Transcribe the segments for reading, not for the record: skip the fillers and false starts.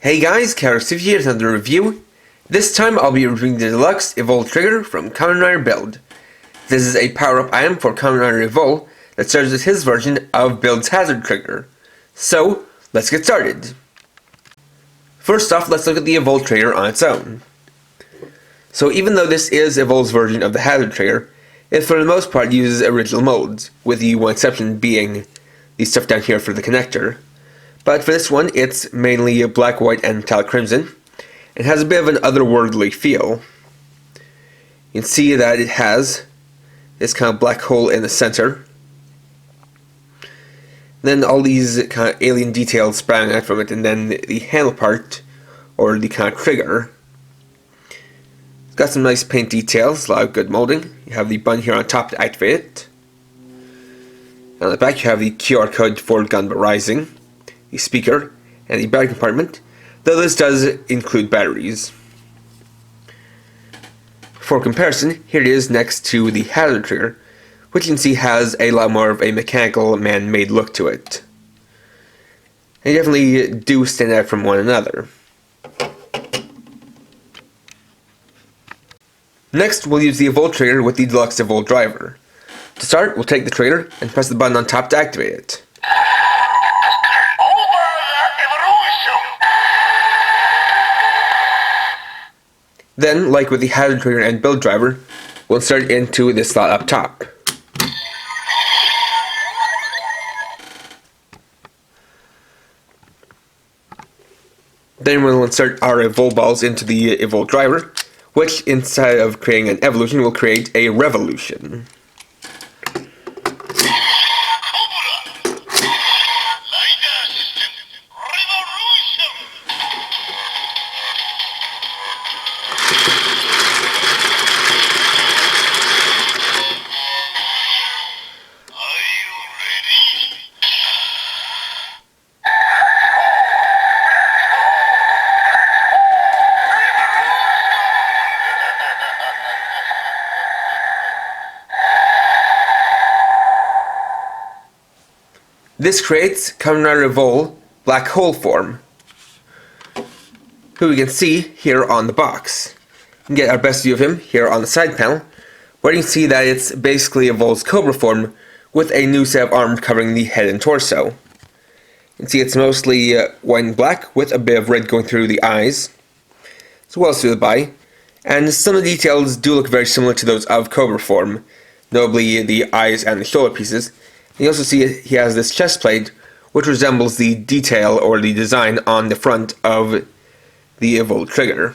Hey guys, Steve here with another review. This time I'll be reviewing the deluxe Evol trigger from Kamen Rider Build. This is a power-up item for Kamen Rider Evol that serves as his version of Build's hazard trigger. So, let's get started. First off, let's look at the Evol trigger on its own. So even though this is Evol's version of the hazard trigger, it for the most part uses original molds, with the one exception being the stuff down here for the connector. But for this one, it's mainly black, white, and metallic crimson. It has a bit of an otherworldly feel. You can see that it has this kind of black hole in the center. Then all these kind of alien details sprouting out from it, and then the handle part, or the kind of trigger. It's got some nice paint details, a lot of good molding. You have the button here on top to activate it. And on the back you have the QR code for Gunba Rising, the speaker, and the battery compartment, though this does include batteries. For comparison, here it is next to the hazard trigger, which you can see has a lot more of a mechanical, man-made look to it. They definitely do stand out from one another. Next, we'll use the Evol trigger with the deluxe Evol driver. To start, we'll take the trigger and press the button on top to activate it. Then, like with the hazard trigger and build driver, we'll insert it into this slot up top. Then we'll insert our Evol balls into the Evol driver, which instead of creating an evolution will create a revolution. This creates Kamen Rider Evol Black Hole form, who we can see here on the box. You can get our best view of him here on the side panel, where you can see that it's basically Evol's Cobra form with a new set of arms covering the head and torso. You can see it's mostly white and black with a bit of red going through the eyes, as well as through the body, and some of the details do look very similar to those of Cobra form, notably the eyes and the shoulder pieces. You also see he has this chest plate, which resembles the detail or the design on the front of the Evol trigger.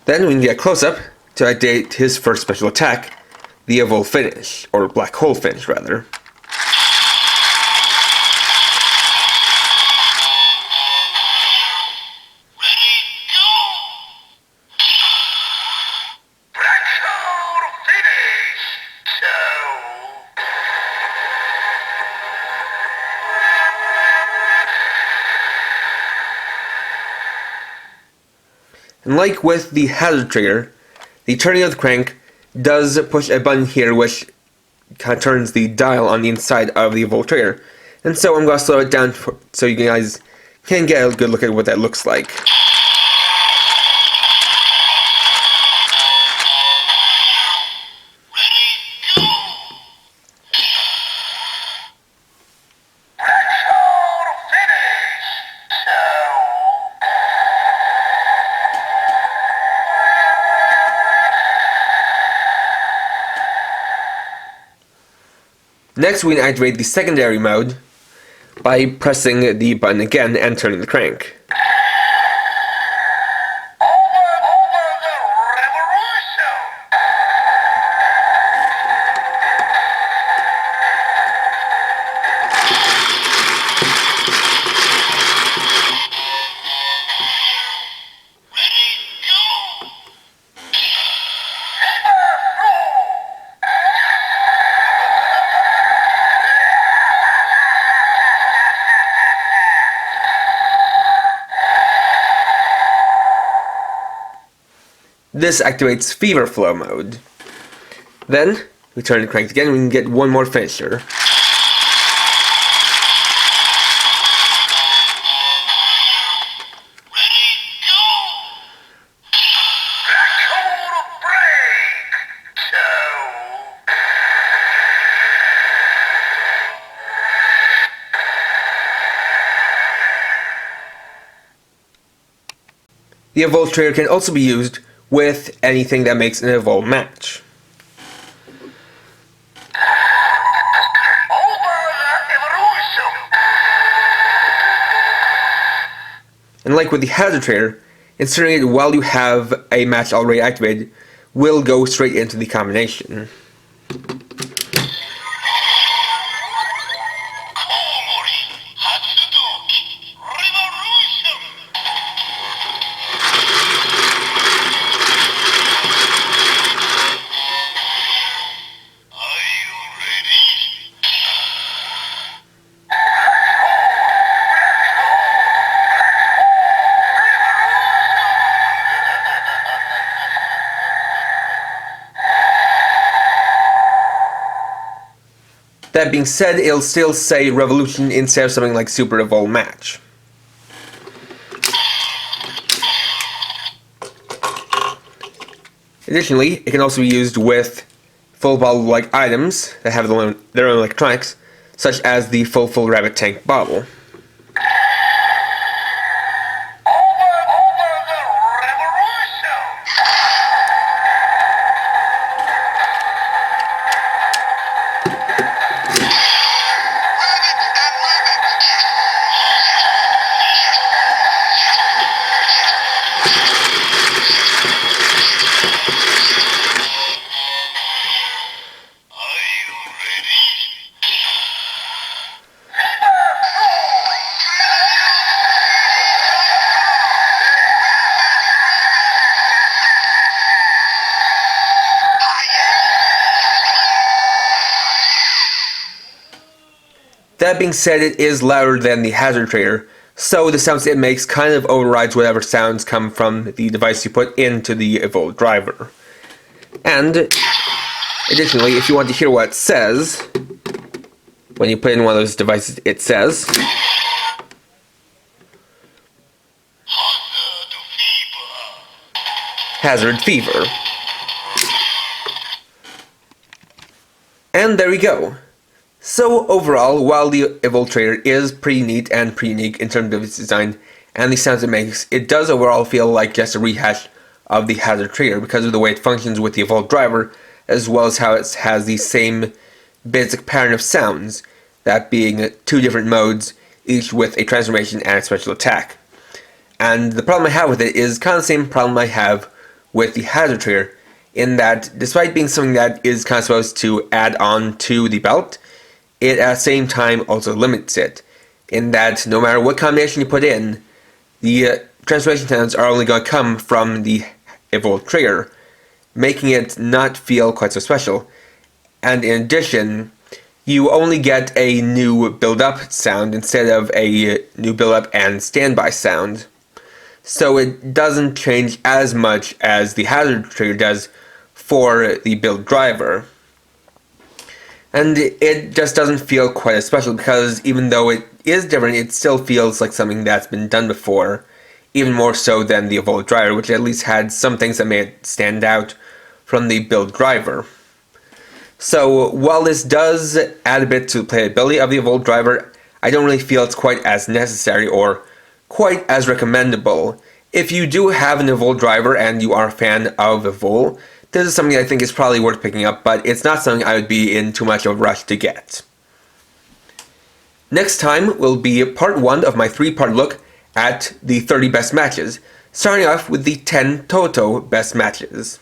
Then we can get a close-up to activate his first special attack, the Evol finish, or Black Hole finish rather. And like with the hazard trigger, the turning of the crank does push a button here which kind of turns the dial on the inside of the Evol trigger. And so I'm going to slow it down so you guys can get a good look at what that looks like. Next, we can activate the secondary mode by pressing the button again and turning the crank. This activates Fever Flow mode. Then, we turn the crank again and we can get one more finisher. The Evol trigger can also be used with anything that makes an Evol match. And like with the hazard trigger, inserting it while you have a match already activated will go straight into the combination. That being said, it'll still say Revolution instead of something like Super Evol Match. Additionally, it can also be used with full bottle-like items that have their own electronics, such as the full rabbit tank bottle. That being said, it is louder than the hazard trigger, so the sounds it makes kind of overrides whatever sounds come from the device you put into the Evol driver. And, additionally, if you want to hear what it says, when you put in one of those devices, it says Hazard Fever. And there we go. So overall, while the Evol trigger is pretty neat and pretty unique in terms of its design and the sounds it makes, it does overall feel like just a rehash of the hazard trigger because of the way it functions with the Evol driver, as well as how it has the same basic pattern of sounds, that being two different modes, each with a transformation and a special attack. And the problem I have with it is kind of the same problem I have with the hazard trigger, in that despite being something that is kind of supposed to add on to the belt, it at the same time also limits it, in that no matter what combination you put in, the transformation sounds are only going to come from the Evol trigger, making it not feel quite so special. And in addition, you only get a new build-up sound instead of a new build-up and standby sound. So it doesn't change as much as the hazard trigger does for the build driver. And it just doesn't feel quite as special because even though it is different, it still feels like something that's been done before, even more so than the Evol driver, which at least had some things that made it stand out from the build driver. So while this does add a bit to the playability of the Evol driver, I don't really feel it's quite as necessary or quite as recommendable. If you do have an Evol driver and you are a fan of Evol, this is something I think is probably worth picking up, but it's not something I would be in too much of a rush to get. Next time will be part 1 of my 3-part look at the 30 best matches, starting off with the 10 Toto best matches.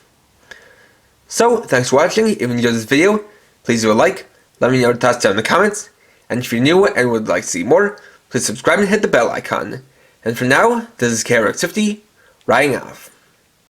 So, thanks for watching. If you enjoyed this video, please do a like, let me know your thoughts down in the comments, and if you're new and would like to see more, please subscribe and hit the bell icon. And for now, this is KRX50, writing off.